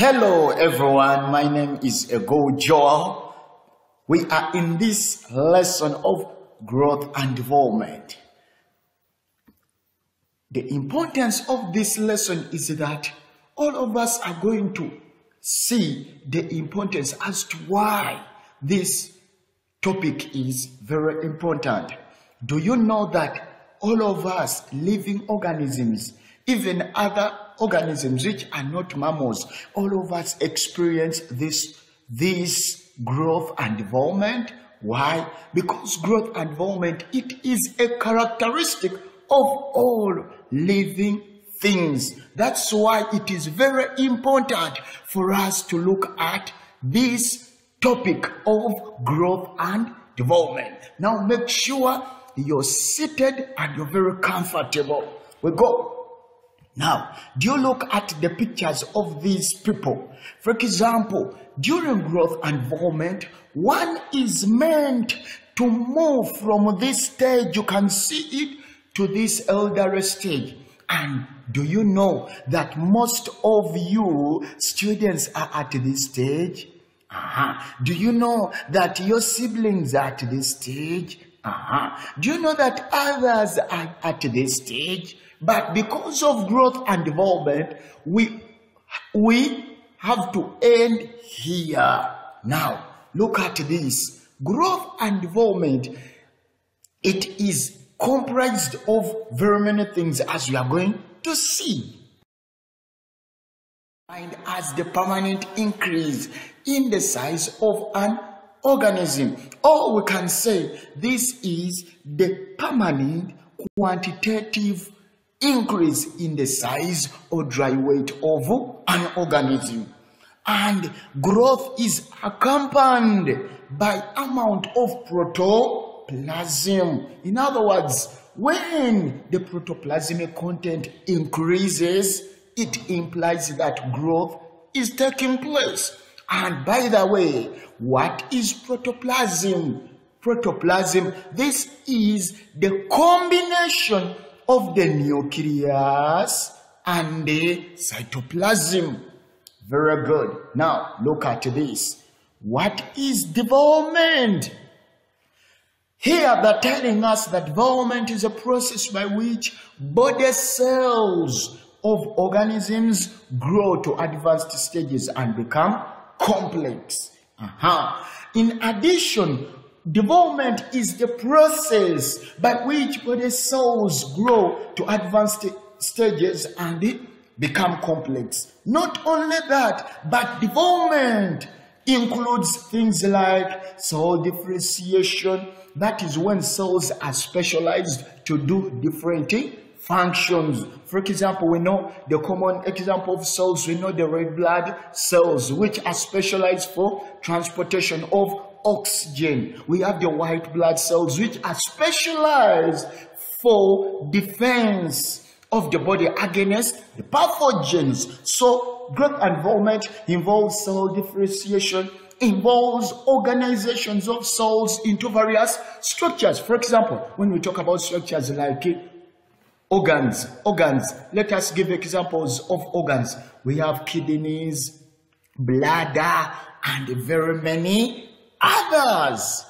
Hello everyone, my name is Ego Joel. We are in this lesson of growth and development. The importance of this lesson is that all of us are going to see the importance as to why this topic is very important. Do you know that all of us living organisms, even other organisms which are not mammals, all of us experience this growth and development? Why? Because growth and development, it is a characteristic of all living things. That's why it is very important for us to look at this topic of growth and development. Now make sure you're seated and you're very comfortable. We go. Now, do you look at the pictures of these people? For example, during growth and development, one is meant to move from this stage, you can see it, to this elderly stage. And do you know that most of you students are at this stage? Do you know that your siblings are at this stage? Do you know that others are at this stage? But because of growth and development, we have to end here. Now, look at this. Growth and development, it is comprised of very many things, as we are going to see. And as the permanent increase in the size of an organism, or we can say this is the permanent quantitative increase in the size or dry weight of an organism. And growth is accompanied by amount of protoplasm. In other words, when the protoplasmic content increases, it implies that growth is taking place. And by the way, what is protoplasm? Protoplasm, this is the combination of the nucleus and the cytoplasm. Very good. Now, look at this. What is development? Here they're telling us that development is a process by which body cells of organisms grow to advanced stages and become complex. In addition, development is the process by which body cells grow to advanced stages and become complex. Not only that, but development includes things like cell differentiation. That is when cells are specialized to do different functions. For example, we know the common example of cells, we know the red blood cells, which are specialized for transportation of oxygen. We have the white blood cells, which are specialized for defense of the body against the pathogens. So growth and development involves cell differentiation, involves organizations of cells into various structures. For example, when we talk about structures like organs, let us give examples of organs. We have kidneys, bladder, and very many others.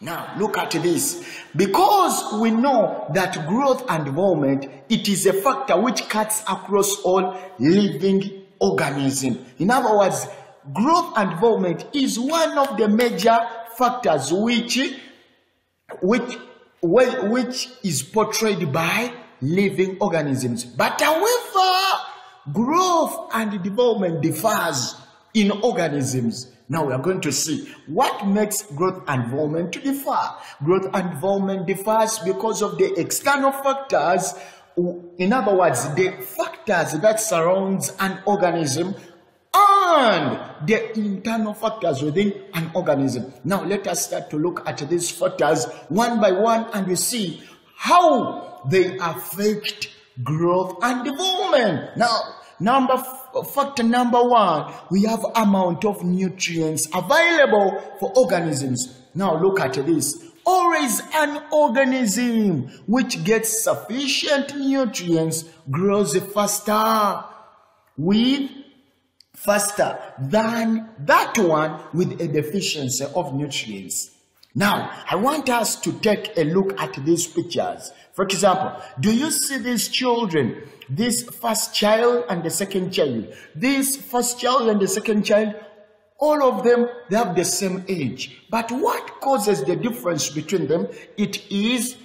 Now look at this. Because we know that growth and development, it is a factor which cuts across all living organisms. In other words, growth and development is one of the major factors which is portrayed by living organisms. But however, growth and development differs in organisms. Now we are going to see what makes growth and development to differ. Growth and development differs because of the external factors. In other words, the factors that surrounds an organism and the internal factors within an organism. Now let us start to look at these factors one by one, and we see how they affect growth and development. Now, factor number one, we have amount of nutrients available for organisms. Now look at this. Always an organism which gets sufficient nutrients grows faster with faster than that one with a deficiency of nutrients. Now, I want us to take a look at these pictures. For example, do you see these children? This first child and the second child. This first child and the second child, all of them, they have the same age. But what causes the difference between them? It is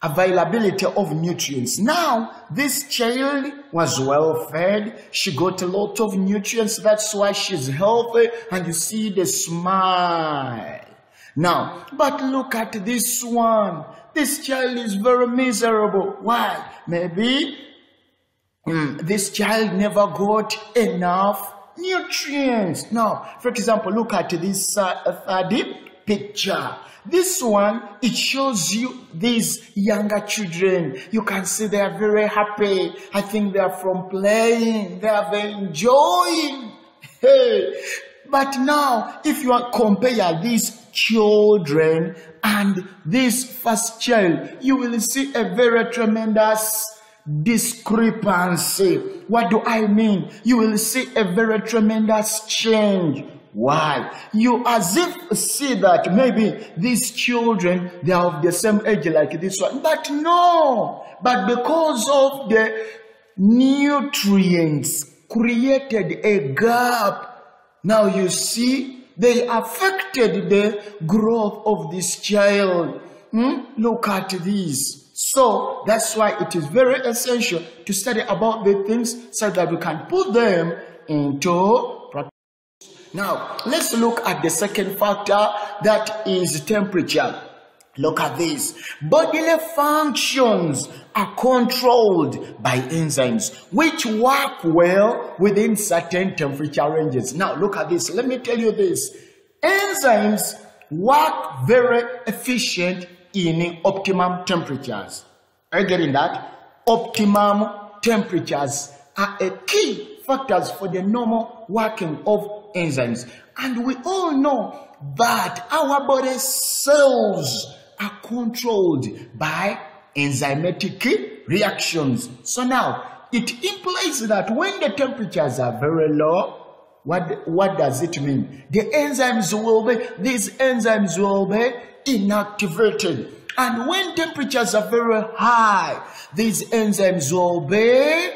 availability of nutrients. Now, this child was well fed. She got a lot of nutrients. That's why she's healthy. And you see the smile. Now, but look at this one. This child is very miserable. Why? Maybe this child never got enough nutrients. Now, for example, look at this third picture. This one, it shows you these younger children. You can see they are very happy. I think they are from playing. They are very enjoying. Hey. But now, if you compare these children and this first child, you will see a very tremendous discrepancy. What do I mean? You will see a very tremendous change. Why? You as if see that maybe these children, they are of the same age like this one. But no. But because of the nutrients created a gap. Now you see, they affected the growth of this child. Look at this. So that's why it is very essential to study about the things so that we can put them into practice. Now, let's look at the second factor, that is temperature. Look at this. Bodily functions are controlled by enzymes which work well within certain temperature ranges. Now, look at this. Let me tell you this. Enzymes work very efficient in optimum temperatures. Are you getting that? Optimum temperatures are a key factors for the normal working of enzymes. And we all know that our body cells are controlled by enzymatic reactions. So now, it implies that when the temperatures are very low, what does it mean? These enzymes will be inactivated. And when temperatures are very high, these enzymes will be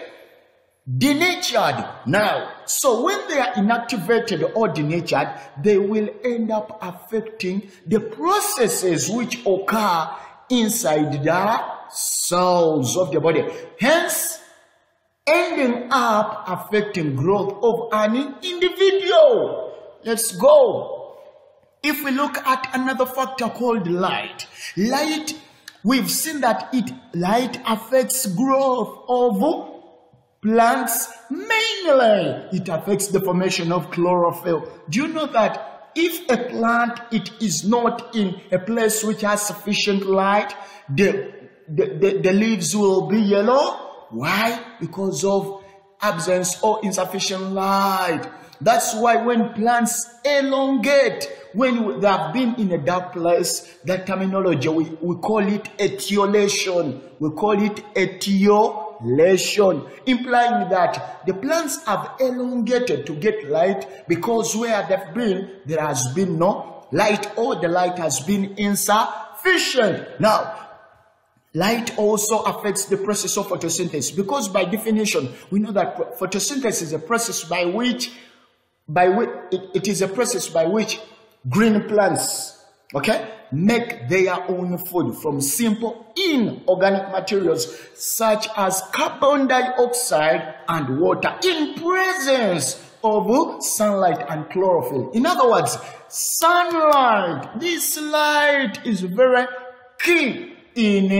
denatured. Now, so when they are inactivated or denatured, they will end up affecting the processes which occur inside the cells of the body. Hence, ending up affecting growth of an individual. Let's go. If we look at another factor called light. Light, we've seen that light affects growth of plants. Mainly, it affects the formation of chlorophyll. Do you know that if a plant, it is not in a place which has sufficient light, the leaves will be yellow? Why? Because of absence or insufficient light. That's why when plants elongate, when they have been in a dark place, that terminology, we call it etiolation. We call it etiolation, implying that the plants have elongated to get light because where they've been, there has been no light, or the light has been insufficient. Now, light also affects the process of photosynthesis, because by definition, we know that photosynthesis is a process by which green plants, make their own food from simple inorganic materials such as carbon dioxide and water in presence of sunlight and chlorophyll. In other words, sunlight, this light is very key in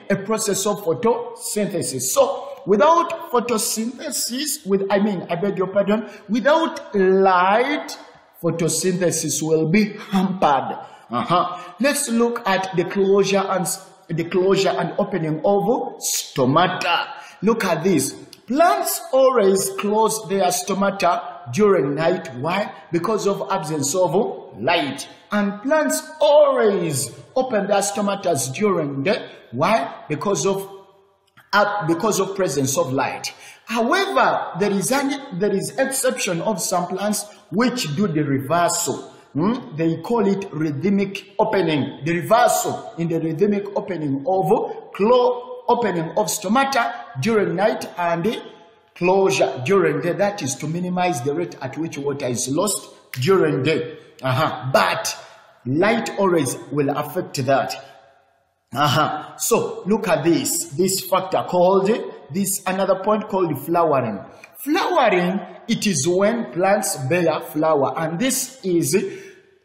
a process of photosynthesis. So without photosynthesis, without light, photosynthesis will be hampered. Let's look at the closure and opening of stomata. Look at this. Plants always close their stomata during night. Why? Because of absence of light. And plants always open their stomatas during day. Why? Because of presence of light. However, there is exception of some plants which do the reversal. They call it rhythmic opening. The reversal in the rhythmic opening of opening of stomata during night and closure during day. That is to minimize the rate at which water is lost during day. But light always will affect that. So look at this factor called another point called flowering. Flowering, it is when plants bear flower, and this is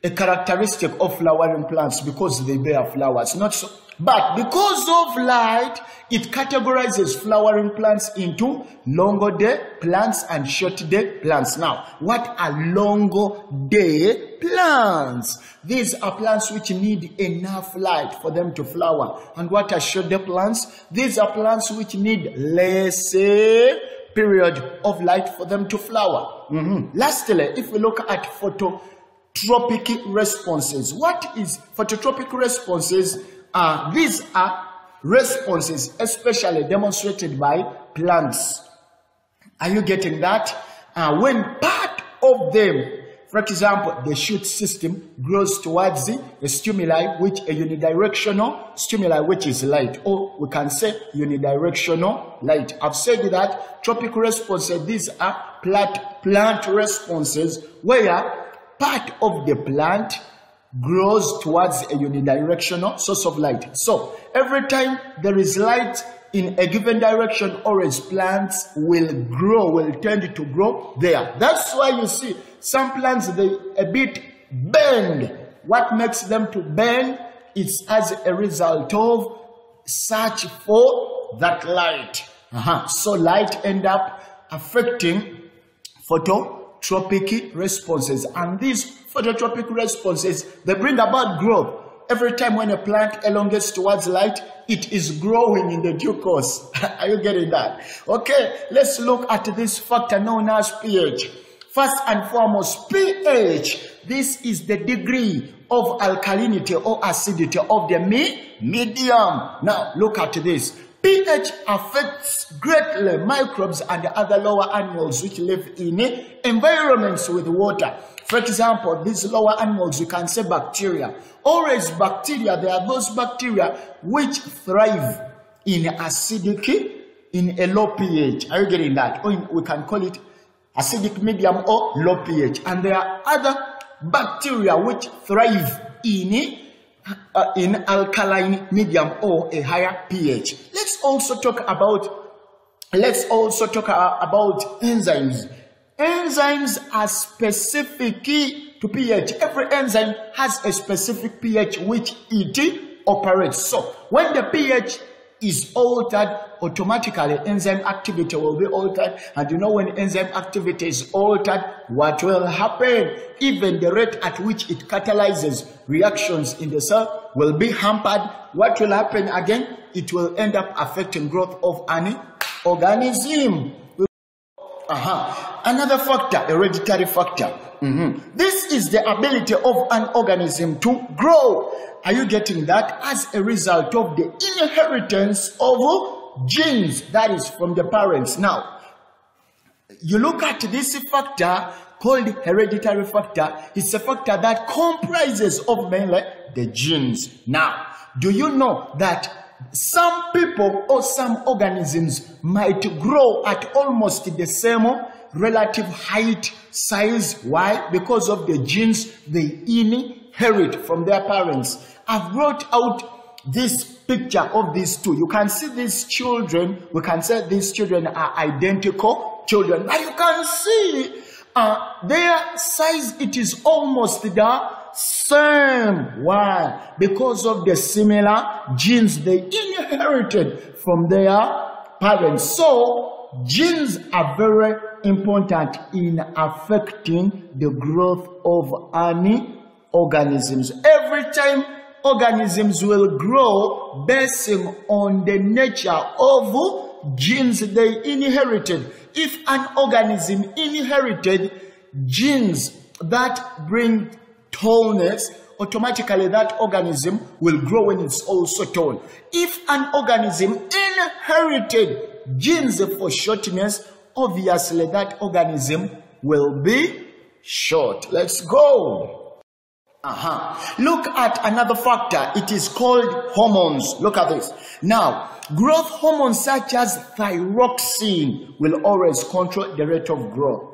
a characteristic of flowering plants because they bear flowers. Not so, but because of light, it categorizes flowering plants into longer day plants and short day plants. Now, what are longer day plants? These are plants which need enough light for them to flower. And what are short day plants? These are plants which need less period of light for them to flower. Lastly, if we look at phototropic responses. What is phototropic responses? These are responses especially demonstrated by plants. Are you getting that? When part of them, for example, the shoot system grows towards a stimuli, which a unidirectional stimuli, which is light, or we can say unidirectional light. I've said that tropic responses, these are plant responses where part of the plant grows towards a unidirectional source of light. So every time there is light in a given direction, always plants will tend to grow there. That's why you see some plants, they a bit bend. What makes them to bend is as a result of search for that light. So light end up affecting phototropic responses, and these phototropic responses, they bring about growth. Every time when a plant elongates towards light, it is growing in the due course. Are you getting that? Okay, let's look at this factor known as pH. First and foremost, pH. This is the degree of alkalinity or acidity of the medium. Now, look at this. pH affects greatly microbes and other lower animals which live in environments with water. For example, these lower animals, you can say bacteria. Always bacteria, there are those bacteria which thrive in acidic, in a low pH. Are you getting that? Or we can call it acidic medium or low pH. And there are other bacteria which thrive in alkaline medium or a higher pH. Let's also talk about enzymes. Enzymes are specific to pH. Every enzyme has a specific pH which it operates. So when the pH is altered, automatically enzyme activity will be altered. And you know, when enzyme activity is altered, what will happen? Even the rate at which it catalyzes reactions in the cell will be hampered. What will happen again? It will end up affecting growth of an organism. Another factor, hereditary factor. This is the ability of an organism to grow. Are you getting that? As a result of the inheritance of genes, that is from the parents. Now, you look at this factor called hereditary factor. It's a factor that comprises of mainly the genes. Now, do you know that some people or some organisms might grow at almost the same relative height, size? Why? Because of the genes they inherit from their parents. I've brought out this picture of these two. You can see these children. We can say these children are identical children. Now you can see their size, it is almost the same. Why? Because of the similar genes they inherited from their parents. So genes are very important in affecting the growth of any organisms. Every time organisms will grow based on the nature of genes they inherited. If an organism inherited genes that bring tallness, automatically that organism will grow when it's also tall. If an organism inherited genes for shortness, obviously that organism will be short. Let's go. Look at another factor. It is called hormones. Look at this. Now, growth hormones such as thyroxine will always control the rate of growth.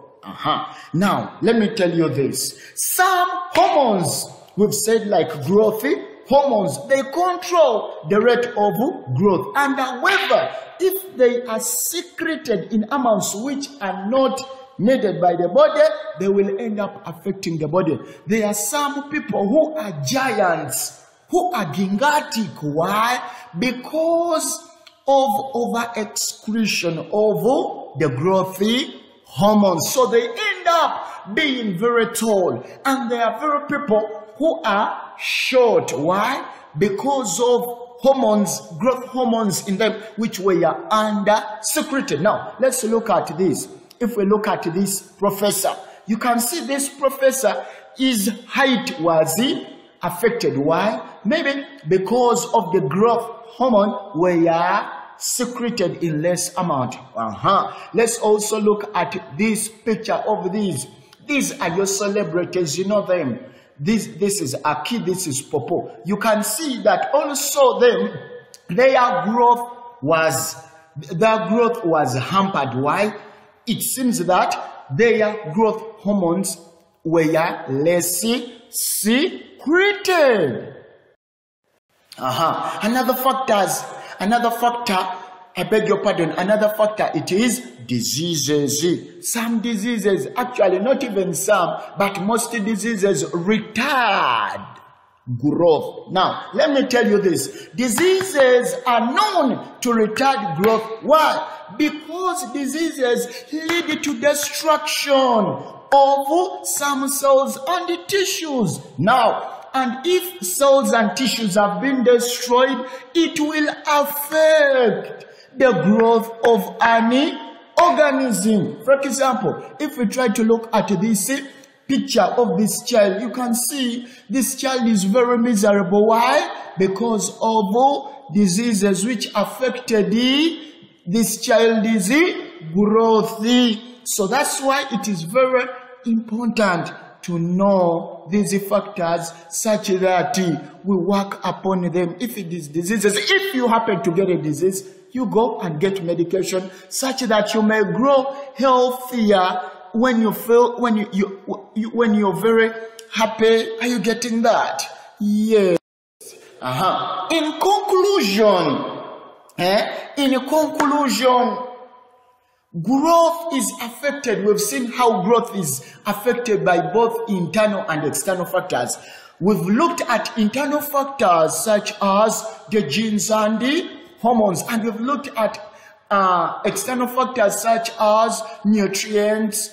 Now, let me tell you this. Some hormones, we've said like growth hormones, they control the rate of growth. And however, if they are secreted in amounts which are not needed by the body, they will end up affecting the body. There are some people who are giants, who are gigantic. Why? Because of over-excretion of the growth hormones. So they end up being very tall. And there are very people who are short. Why? Because of hormones, growth hormones in them, which were under secreted. Now, let's look at this. If we look at this professor, you can see this professor, his height was affected. Why? Maybe because of the growth hormone were secreted in less amount. Let's also look at this picture of these. These are your celebrities, you know them. This is Aki, this is Popo. You can see that also their growth was hampered. Why? It seems that their growth hormones were less secreted. Another factor, it is diseases. Some diseases, actually not even some, but most diseases retard growth. Now, let me tell you this. Diseases are known to retard growth. Why? Because diseases lead to destruction of some cells and tissues. Now, and if cells and tissues have been destroyed, it will affect the growth of any organism. For example, if we try to look at this picture of this child, you can see this child is very miserable. Why? Because of diseases which affected this child's growth. So that's why it is very important to know these factors such that we work upon them. If it is diseases, if you happen to get a disease, you go and get medication such that you may grow healthier when you feel, when you're very happy. Are you getting that? Yes. In conclusion, growth is affected. We've seen how growth is affected by both internal and external factors. We've looked at internal factors such as the genes and the hormones, and we've looked at external factors such as nutrients,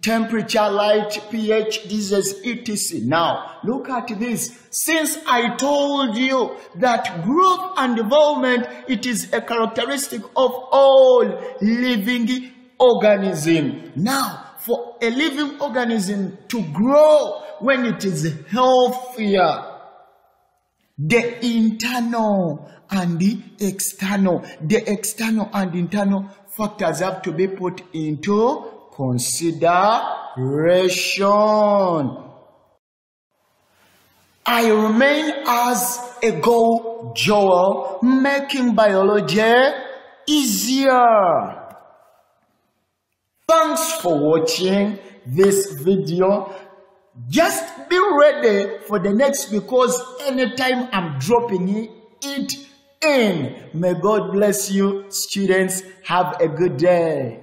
temperature, light, pH, disease, etc. Now, look at this. Since I told you that growth and development, it is a characteristic of all living organisms. Now, for a living organism to grow when it is healthier, the internal and the external and internal factors have to be put into consideration. I remain as a go Joel, making biology easier. Thanks for watching this video. Just be ready for the next, because anytime I'm dropping it in. May God bless you, students. Have a good day.